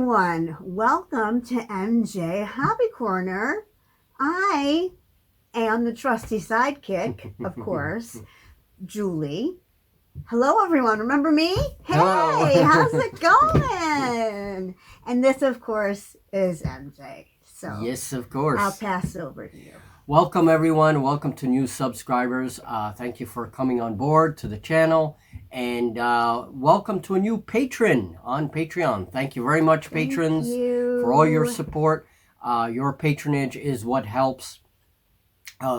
everyone. Welcome to MJ Hobby Corner. I am the trusty sidekick, of course, Julie. Hello, everyone. Remember me? Hey, Hello. how's it going? And this, of course, is MJ. So Yes, of course. I'll pass it over to you. Welcome, everyone. Welcome to new subscribers. Thank you for coming on board to the channel. And welcome to a new patron on Patreon. Thank you very much, patrons, for all your support. Your patronage is what helps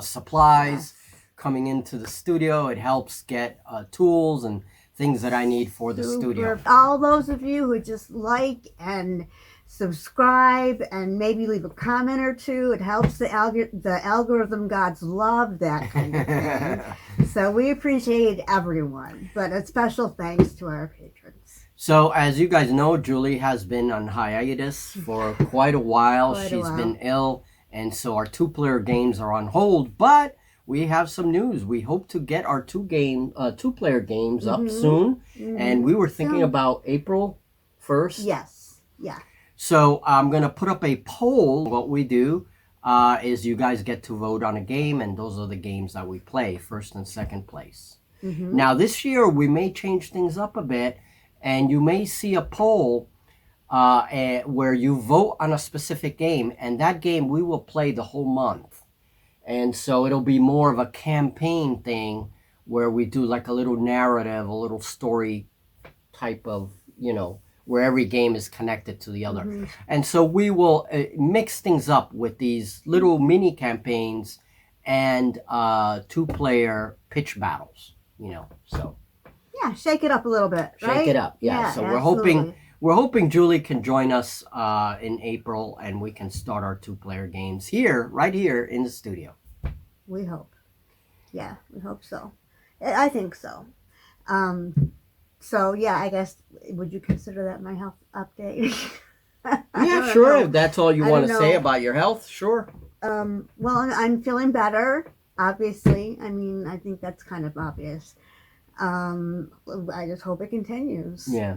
supplies coming into the studio. It helps get tools and things that I need for the studio. All those of you who just like and subscribe and maybe leave a comment or two, it helps the algorithm gods love that kind of thing. So we appreciate everyone, but a special thanks to our patrons. So as you guys know, Julie has been on hiatus for quite a while. She's been ill, and so our two-player games are on hold, but we have some news. We hope to get our two-player games up soon, and we were thinking about April 1st. Yes, yeah. So I'm going to put up a poll. What we do is you guys get to vote on a game, and those are the games that we play, first and second place. Now this year we may change things up a bit, and you may see a poll where you vote on a specific game, and that game we will play the whole month. And so it'll be more of a campaign thing where we do like a little narrative, a little story type of, where every game is connected to the other. And so we will mix things up with these little mini campaigns and two-player pitch battles, so. Yeah, shake it up a little bit, right? Shake it up, yeah. So absolutely. we're hoping Julie can join us in April, and we can start our two-player games right here in the studio. We hope. Yeah, we hope so. I think so. So, yeah, I guess, would you consider that my health update? Yeah, sure. If that's all you want to say about your health, sure. Well, I'm feeling better, obviously. I mean, I think that's kind of obvious. I just hope it continues. Yeah.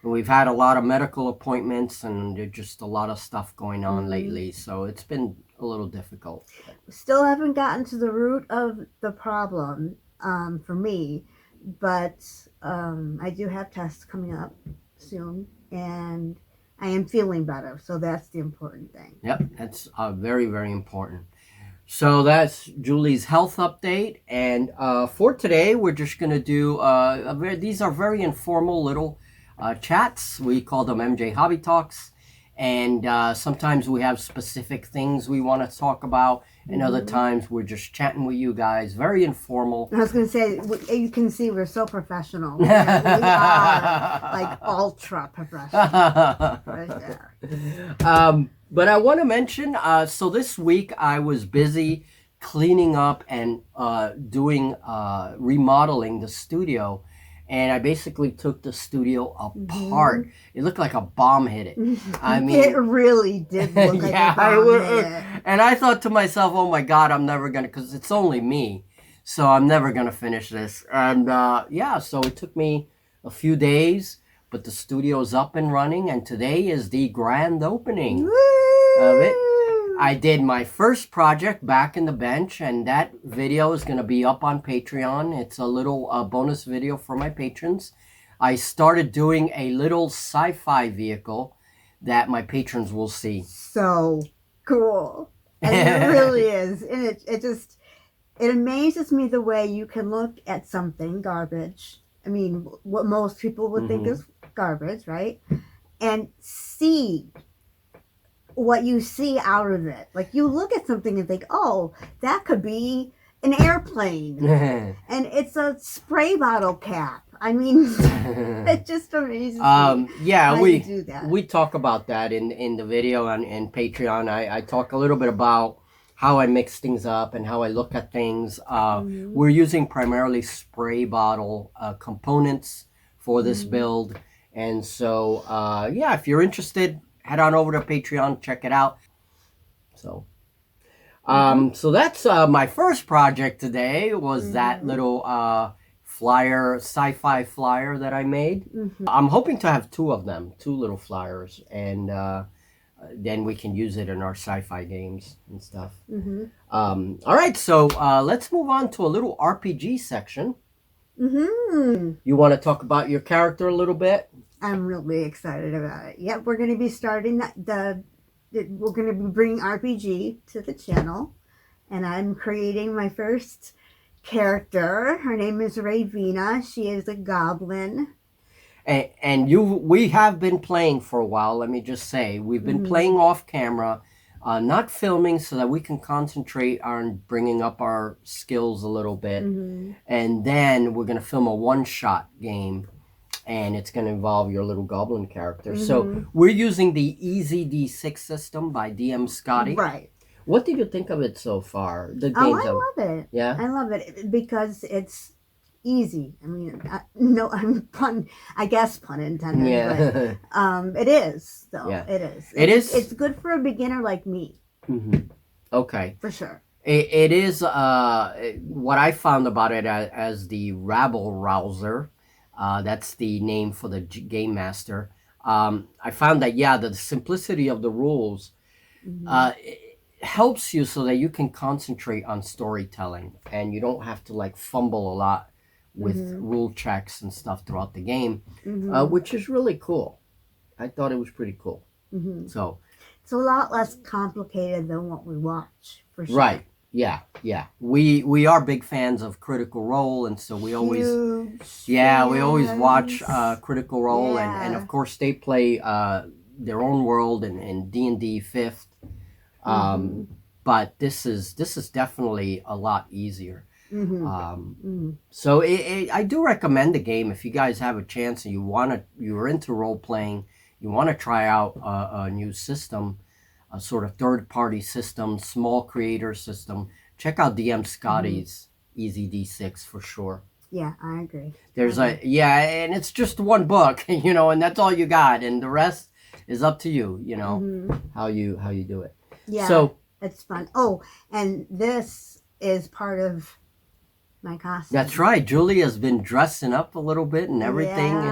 We've had a lot of medical appointments, and there's just a lot of stuff going on lately, so it's been a little difficult. Still haven't gotten to the root of the problem for me, but I do have tests coming up soon, and I am feeling better, so that's the important thing. Yep, that's very, very important. So that's Julie's health update, and for today we're just going to do, these are very informal little chats. We call them MJ Hobby Talks, and sometimes we have specific things we want to talk about, and other times we're just chatting with you guys, very informal. I was going to say, you can see we're so professional. We are like ultra professional right there. But I want to mention, so this week I was busy cleaning up and doing remodeling the studio. And I basically took the studio apart. It looked like a bomb hit it. I mean, it really did look like a bomb hit it. And I thought to myself, oh my God, I'm never going to, because it's only me. So I'm never going to finish this. And so it took me a few days, but the studio's up and running. And today is the grand opening of it. I did my first project back in the bench, and that video is going to be up on Patreon. It's a little bonus video for my patrons. I started doing a little sci-fi vehicle that my patrons will see. So cool. And it really is. And it amazes me the way you can look at something garbage. I mean, what most people would think is garbage, right? And see what you see out of it. Like, you look at something and think, oh, that could be an airplane. And it's a spray bottle cap. I mean, it just amazes me. Yeah, you do that. We talk about that in the video on Patreon. I talk a little bit about how I mix things up and how I look at things. We're using primarily spray bottle components for this build. And so, if you're interested, head on over to Patreon, check it out. So that's my first project today, was that little flyer, sci-fi flyer that I made. I'm hoping to have two of them, two little flyers, and then we can use it in our sci-fi games and stuff. All right, so let's move on to a little RPG section. You want to talk about your character a little bit? I'm really excited about it. Yep, we're going to be starting we're going to be bringing RPG to the channel, and I'm creating my first character. Her name is Ravina. She is a goblin. And we have been playing for a while. Let me just say, we've been playing off camera, not filming, so that we can concentrate on bringing up our skills a little bit. And then we're going to film a one-shot game, and it's going to involve your little goblin character. So we're using the Easy D6 system by DM Scotty. Right. What did you think of it so far? I love it. Yeah? I love it because it's easy. I mean, I guess pun intended. Yeah. But, it is, though. Yeah. It is. It is. It's good for a beginner like me. Okay. For sure. It is what I found about it as the rabble rouser. That's the name for the game master. I found that, the simplicity of the rules it helps you so that you can concentrate on storytelling, and you don't have to like fumble a lot with rule checks and stuff throughout the game, which is really cool. I thought it was pretty cool. So it's a lot less complicated than what we watch, for sure. Right. Yeah. We are big fans of Critical Role, and so we always we always watch Critical Role, and of course they play their own world and D&D 5th. But this is definitely a lot easier. So I do recommend the game if you guys have a chance and you're into role playing, you want to try out a new system, a sort of third-party system, small creator system. Check out DM Scotty's Easy D6 for sure. Yeah, I agree. There's and it's just one book, and that's all you got, and the rest is up to you, how you do it. Yeah, so it's fun. Oh, and this is part of my costume. That's right. Julia's been dressing up a little bit and everything.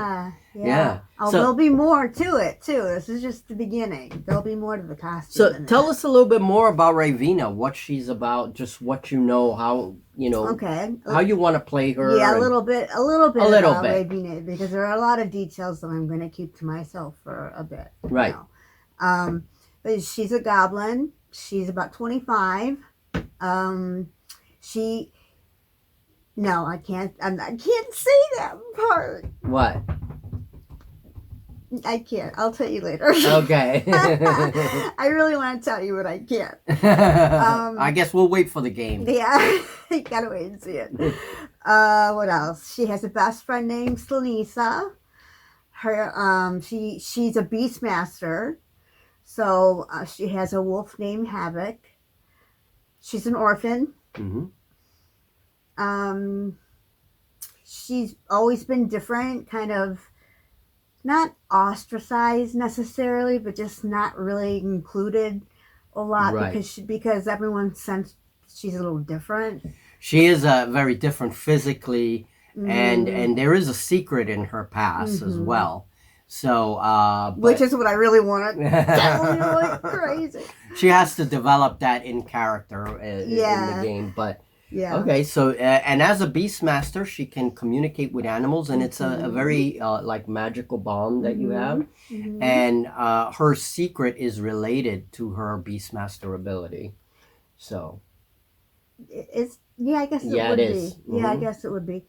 Yeah. Oh, there'll be more to it too. This is just the beginning. There'll be more to the costume. So tell us a little bit more about Ravina, what she's about, just what you know, how how you want to play her. Yeah, a little bit about Ravina, because there are a lot of details that I'm going to keep to myself for a bit. Right. But she's a goblin. She's about 25. No, I can't say that part. What? I can't. I'll tell you later. Okay. I really want to tell you, but I can't. I guess we'll wait for the game. Yeah, you gotta wait and see it. What else? She has a best friend named Slanisa. Her, she's a beastmaster. So she has a wolf named Havoc. She's an orphan. She's always been different, kind of not ostracized necessarily, but just not really included a lot, because everyone sensed she's a little different. She is very different physically, and there is a secret in her past as well. So, which is what I really want to tell you like crazy. She has to develop that in character in the game, but. Yeah. Okay, so and as a beastmaster, she can communicate with animals, and it's a very like magical bond that you have. And her secret is related to her beastmaster ability. So I guess it would be. Yeah, I guess it would be.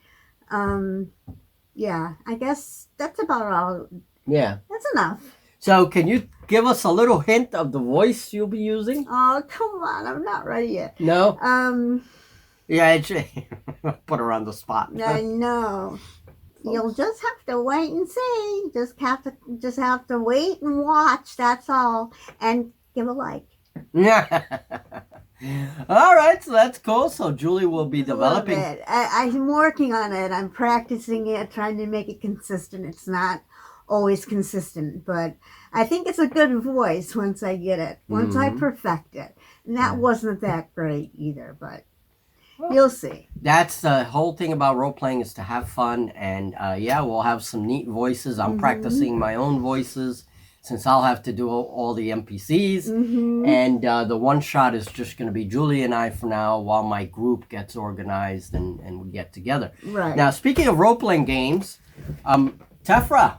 Yeah, I guess that's about all. Yeah, that's enough. So can you give us a little hint of the voice you'll be using? Oh, come on, I'm not ready yet. No. Yeah, put her on the spot. I know. You'll just have to wait and see. Just have to wait and watch. That's all. And give a like. Yeah. All right, so that's cool. So Julie will be developing. I'm working on it. I'm practicing it, trying to make it consistent. It's not always consistent, but I think it's a good voice once I get it. Once I perfect it. And that wasn't that great either, but. You'll see. That's the whole thing about role playing, is to have fun, and yeah, we'll have some neat voices. I'm practicing my own voices since I'll have to do all the NPCs, and the one shot is just going to be Julie and I for now, while my group gets organized and we get together. Right. Now, speaking of role playing games, Tephra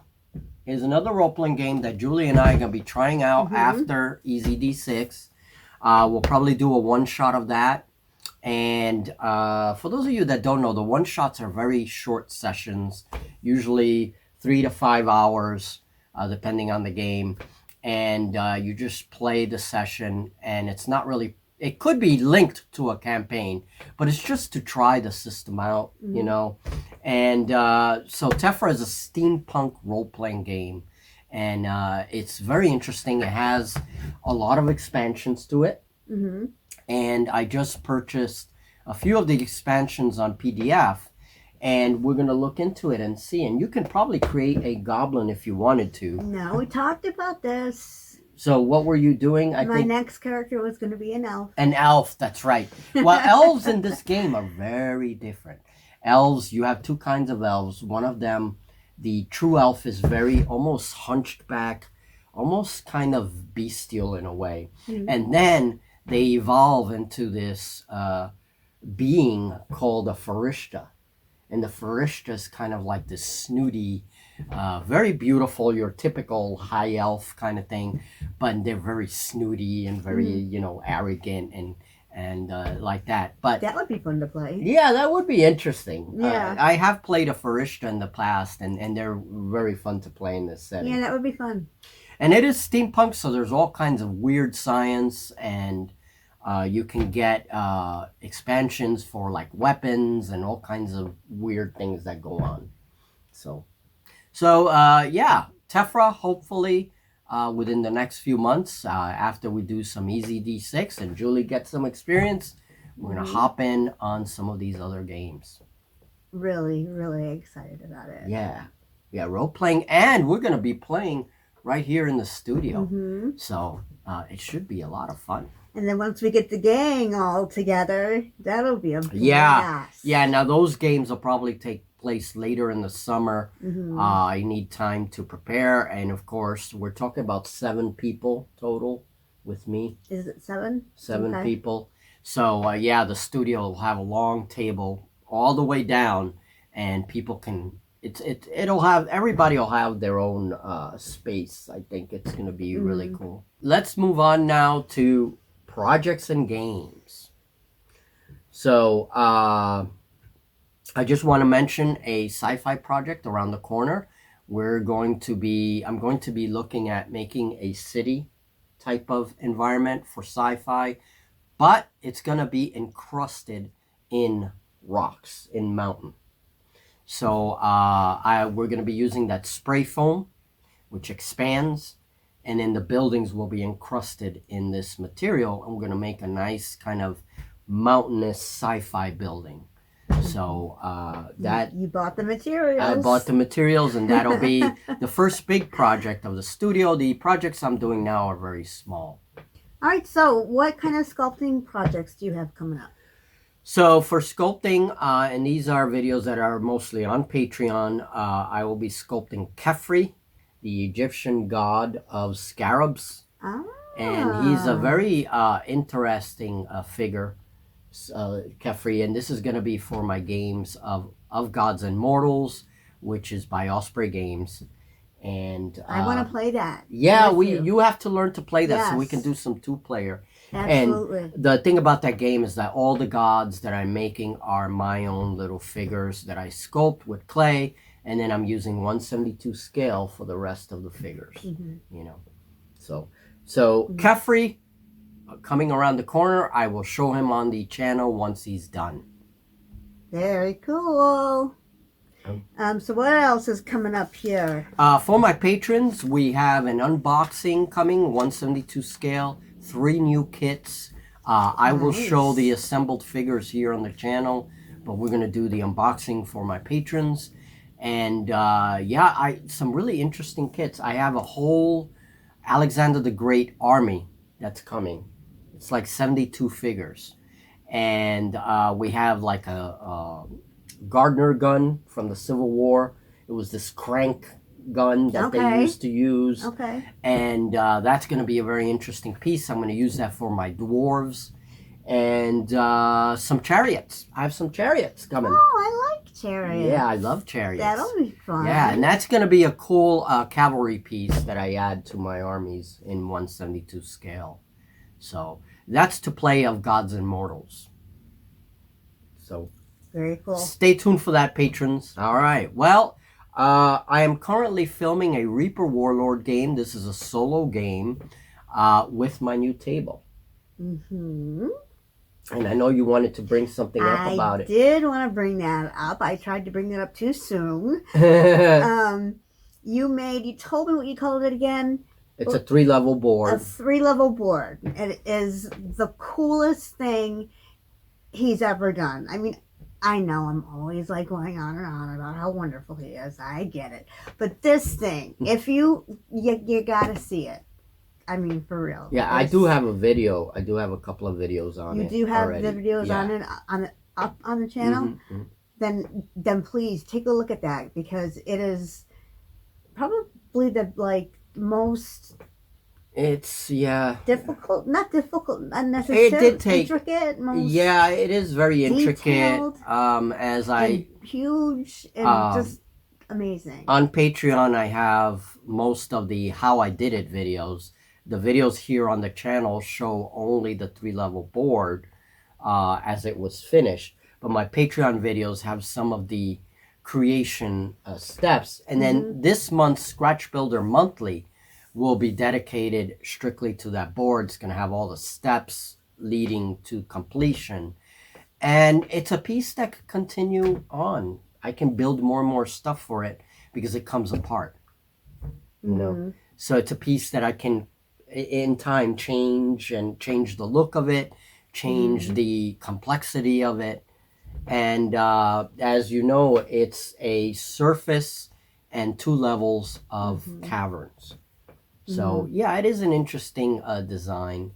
is another role playing game that Julie and I are going to be trying out after EZD6. We'll probably do a one shot of that. And for those of you that don't know, the one shots are very short sessions, usually 3 to 5 hours, depending on the game. And you just play the session, and it's not really, it could be linked to a campaign, but it's just to try the system out, you know. And so Tephra is a steampunk role-playing game, and it's very interesting. It has a lot of expansions to it. And I just purchased a few of the expansions on PDF, and we're going to look into it and see. And you can probably create a goblin if you wanted to. No, we talked about this. So what were you doing? My next character was going to be an elf. An elf, that's right. Well, elves in this game are very different. Elves, you have two kinds of elves. One of them, the true elf, is very almost hunched back, almost kind of bestial in a way. And then they evolve into this being called a Farishta. And the Farishta is kind of like this snooty, very beautiful, your typical high elf kind of thing, but they're very snooty and very, you know, arrogant and like that. But that would be fun to play. Yeah, that would be interesting. Yeah. I have played a Farishta in the past, and they're very fun to play in this setting. Yeah, that would be fun. And it is steampunk, so there's all kinds of weird science, and you can get expansions for like weapons and all kinds of weird things that go on. So yeah, Tephra, hopefully within the next few months, after we do some EZD6 and Julie gets some experience, we're going to hop in on some of these other games. Really, really excited about it. Yeah, role-playing, and we're going to be playing right here in the studio. So it should be a lot of fun. And then once we get the gang all together, that'll be a blast. Yeah, now those games will probably take place later in the summer. I need time to prepare, and of course, we're talking about 7 people total with me. Is it 7? 7 people. So yeah, the studio will have a long table all the way down, and people can. It'll have, everybody will have their own space. I think it's going to be really cool. Let's move on now to projects and games. So I just want to mention a sci-fi project around the corner. I'm going to be looking at making a city type of environment for sci-fi, but it's going to be encrusted in rocks, in mountain. So we're going to be using that spray foam, which expands, and then the buildings will be encrusted in this material, and we're going to make a nice kind of mountainous sci-fi building. So that... You bought the materials. I bought the materials, and that'll be the first big project of the studio. The projects I'm doing now are very small. All right, so what kind of sculpting projects do you have coming up? So for sculpting, and these are videos that are mostly on Patreon, I will be sculpting Khepri, the Egyptian god of scarabs. And he's a very interesting figure, Khepri, and this is going to be for my games of Gods and Mortals, which is by Osprey Games. And I want to play that. Yeah, you have to learn to play that, so we can do some 2-player. Absolutely. And the thing about that game is that all the gods that I'm making are my own little figures that I sculpt with clay, and then I'm using 1/72 scale for the rest of the figures. You know, so Khepri coming around the corner. I will show him on the channel once he's done. Very cool. So what else is coming up here? For my patrons, we have an unboxing coming, 1/72 scale. 3 new kits. I will show the assembled figures here on the channel, but we're going to do the unboxing for my patrons. And yeah, some really interesting kits. I have a whole Alexander the Great army that's coming. It's like 72 figures. and we have like a Gardner gun from the Civil War. It was this crank gun that they used to use. Okay. And that's going to be a very interesting piece. I'm going to use that for my dwarves. And some chariots. I have some chariots coming. Oh, I like chariots. Yeah, I love chariots. That'll be fun. Yeah, and that's going to be a cool cavalry piece that I add to my armies in 1/72 scale. So that's to play of Gods and Mortals. So very cool. Stay tuned for that, patrons. All right. Well, I am currently filming a Reaper Warlord game. This is a solo game with my new table. Mm-hmm. And I know you wanted to bring something up about it. I did want to bring that up. I tried to bring that up too soon. You told me what you called it again. It's a 3-level board. A 3-level board. It is the coolest thing he's ever done. I mean, I know I'm always like going on and on about how wonderful he is. I get it. But this thing, if you got to see it. I mean, for real. Yeah, I do have a video. I do have a couple of videos on it. You do have already. the videos up on the channel? Mm-hmm. Then please take a look at that, because it is probably the most difficult, not unnecessary. It did take intricate. It is very intricate. Huge and just amazing. On Patreon, I have most of the how I did it videos. The videos here on the channel show only the 3-level board as it was finished. But my Patreon videos have some of the creation steps. And then this month's Scratch Builder Monthly will be dedicated strictly to that board. It's going to have all the steps leading to completion. And it's a piece that can continue on. I can build more and more stuff for it because it comes apart. You know? So it's a piece that I can, in time, change the look of it, change the complexity of it. And as you know, it's a surface and 2 levels of caverns. So yeah, it is an interesting design,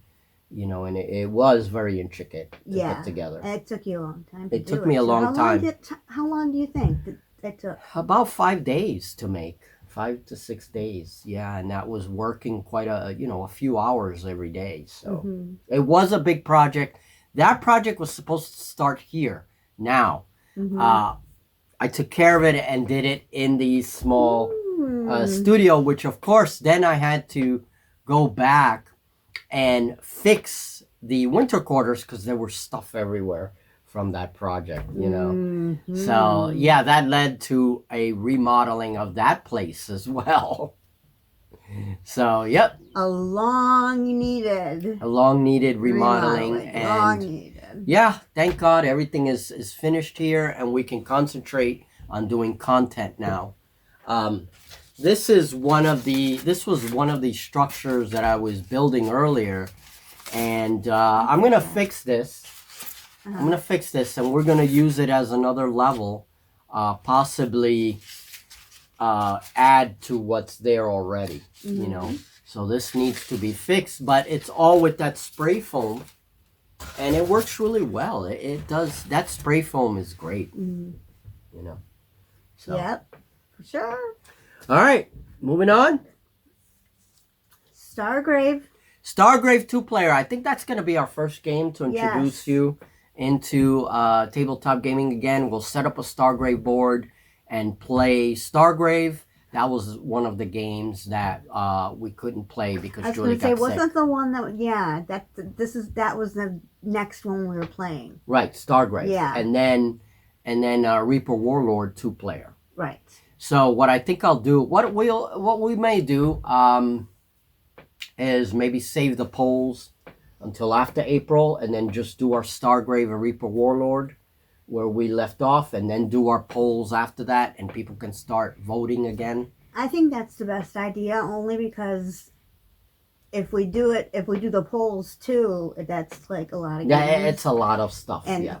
you know, and it was very intricate to put together. It took you a long time. It took me a long time. How long do you think that took? About 5 days to make. 5 to 6 days. Yeah, and that was working quite a few hours every day. So it was a big project. That project was supposed to start here. Now, I took care of it and did it in the small studio, which of course then I had to go back and fix the winter quarters because there was stuff everywhere from that project, you know. So yeah, that led to a remodeling of that place as well. So yep, a long needed remodeling. And yeah, thank God everything is finished here and we can concentrate on doing content now. This was one of the structures that I was building earlier, and I'm gonna fix this. I'm gonna fix this, and we're gonna use it as another level, possibly add to what's there already. You know, so this needs to be fixed, but it's all with that spray foam, and it works really well. It does. That spray foam is great. You know. So. Yep, for sure. All right, moving on. Stargrave 2-player. I think that's going to be our first game to introduce you into tabletop gaming again. We'll set up a Stargrave board and play Stargrave. That was one of the games that we couldn't play because Julie got sick. Wasn't the one that was the next one we were playing. Right, Stargrave. Yeah. And then Reaper Warlord 2-player. Right. So what I think I'll do, what we may do, is maybe save the polls until after April, and then just do our Stargrave and Reaper Warlord where we left off, and then do our polls after that, and people can start voting again. I think that's the best idea, only because if we do the polls too, that's like a lot of games. Yeah, it's a lot of stuff. And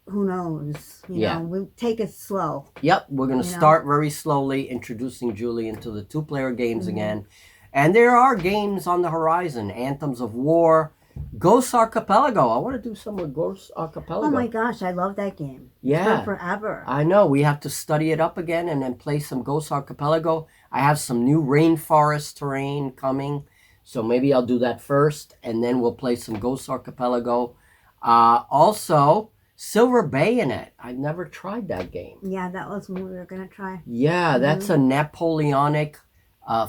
who knows? You know, we take it slow. Yep, we're going to start very slowly, introducing Julie into the 2-player games again. And there are games on the horizon. Anthems of War, Ghost Archipelago. I want to do some with Ghost Archipelago. Oh my gosh, I love that game. Yeah. It's been forever. I know. We have to study it up again and then play some Ghost Archipelago. I have some new rainforest terrain coming. So maybe I'll do that first, and then we'll play some Ghost Archipelago. Also, Silver Bayonet. I've never tried that game. Yeah, that was one we were going to try. Yeah, that's a Napoleonic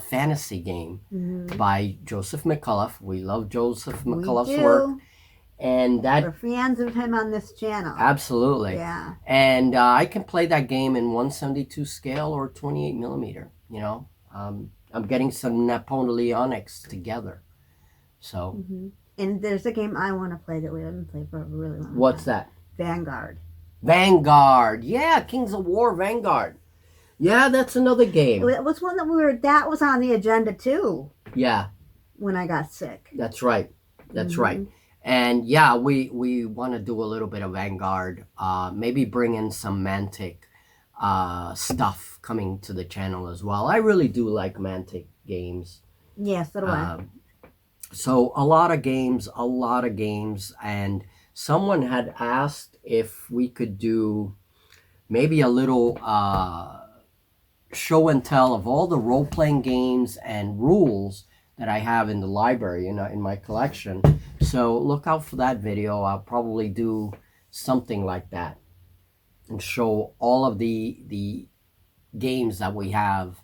fantasy game by Joseph McCullough. We love Joseph McCullough's work. And that we're fans of him on this channel. Absolutely. Yeah. And I can play that game in 172 scale or 28 millimeter. You know, I'm getting some Napoleonics together. So. And there's a game I want to play that we haven't played for a really long time. What's that? Vanguard. Vanguard. Yeah, Kings of War Vanguard. Yeah, that's another game. It was one that was on the agenda too. Yeah. When I got sick. That's right. That's right. And yeah, we want to do a little bit of Vanguard. Maybe bring in some Mantic stuff coming to the channel as well. I really do like Mantic games. Yes, so do I. So a lot of games, and someone had asked if we could do maybe a little show and tell of all the role-playing games and rules that I have in the library, in my collection. So look out for that video. I'll probably do something like that and show all of the games that we have,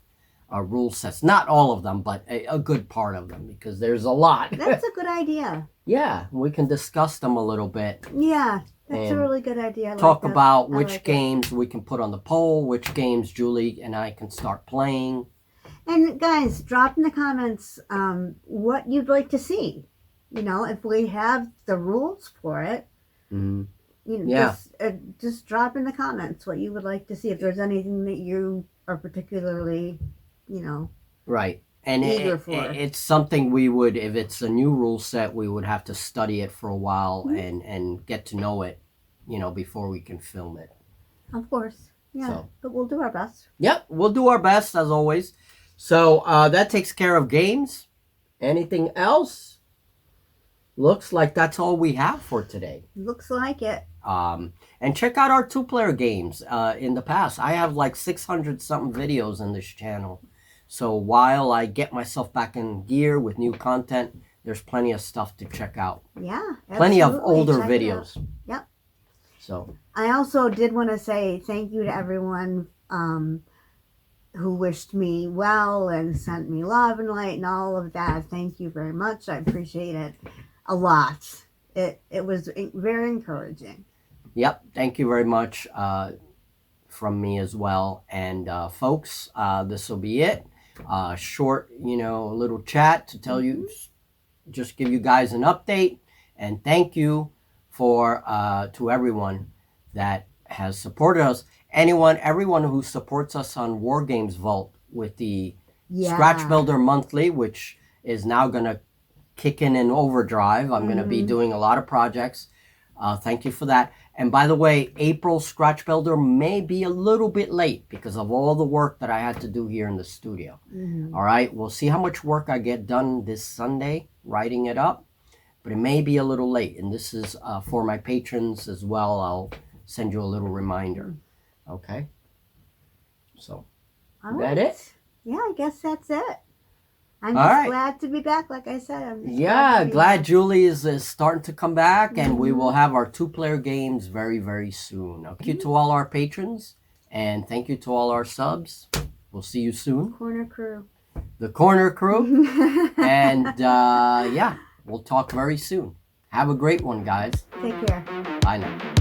rule sets. Not all of them, but a good part of them, because there's a lot. That's a good idea. Yeah, we can discuss them a little bit. Yeah, that's a really good idea. Talk about which games we can put on the poll, which games Julie and I can start playing. And guys, drop in the comments what you'd like to see. You know, if we have the rules for it, just drop in the comments what you would like to see. If there's anything that you are particularly, right. And it's something we would, if it's a new rule set, we would have to study it for a while and get to know it, before we can film it. Of course. Yeah, but we'll do our best. Yep, we'll do our best as always. So that takes care of games. Anything else? Looks like that's all we have for today. Looks like it. And check out our 2-player games in the past. I have like 600 something videos in this channel. So while I get myself back in gear with new content, there's plenty of stuff to check out. Yeah, absolutely. Plenty of older videos. Yep. So I also did want to say thank you to everyone who wished me well and sent me love and light and all of that. Thank you very much. I appreciate it a lot. It was very encouraging. Yep. Thank you very much from me as well. And folks, this will be it. Short, little chat to tell you, just give you guys an update, and thank you for to everyone that has supported us. Everyone who supports us on War Games Vault with the Scratch Builder Monthly, which is now going to kick in overdrive. I'm going to be doing a lot of projects. Thank you for that. And by the way, April Scratch Builder may be a little bit late because of all the work that I had to do here in the studio. All right, we'll see how much work I get done this Sunday, writing it up. But it may be a little late. And this is for my patrons as well. I'll send you a little reminder. Okay? So, is that it? Yeah, I guess that's it. I'm just glad to be back, like I said. I'm glad Julie is starting to come back, and we will have our 2-player games very, very soon. Thank you to all our patrons, and thank you to all our subs. We'll see you soon. Corner crew. The Corner Crew. And, we'll talk very soon. Have a great one, guys. Take care. Bye now.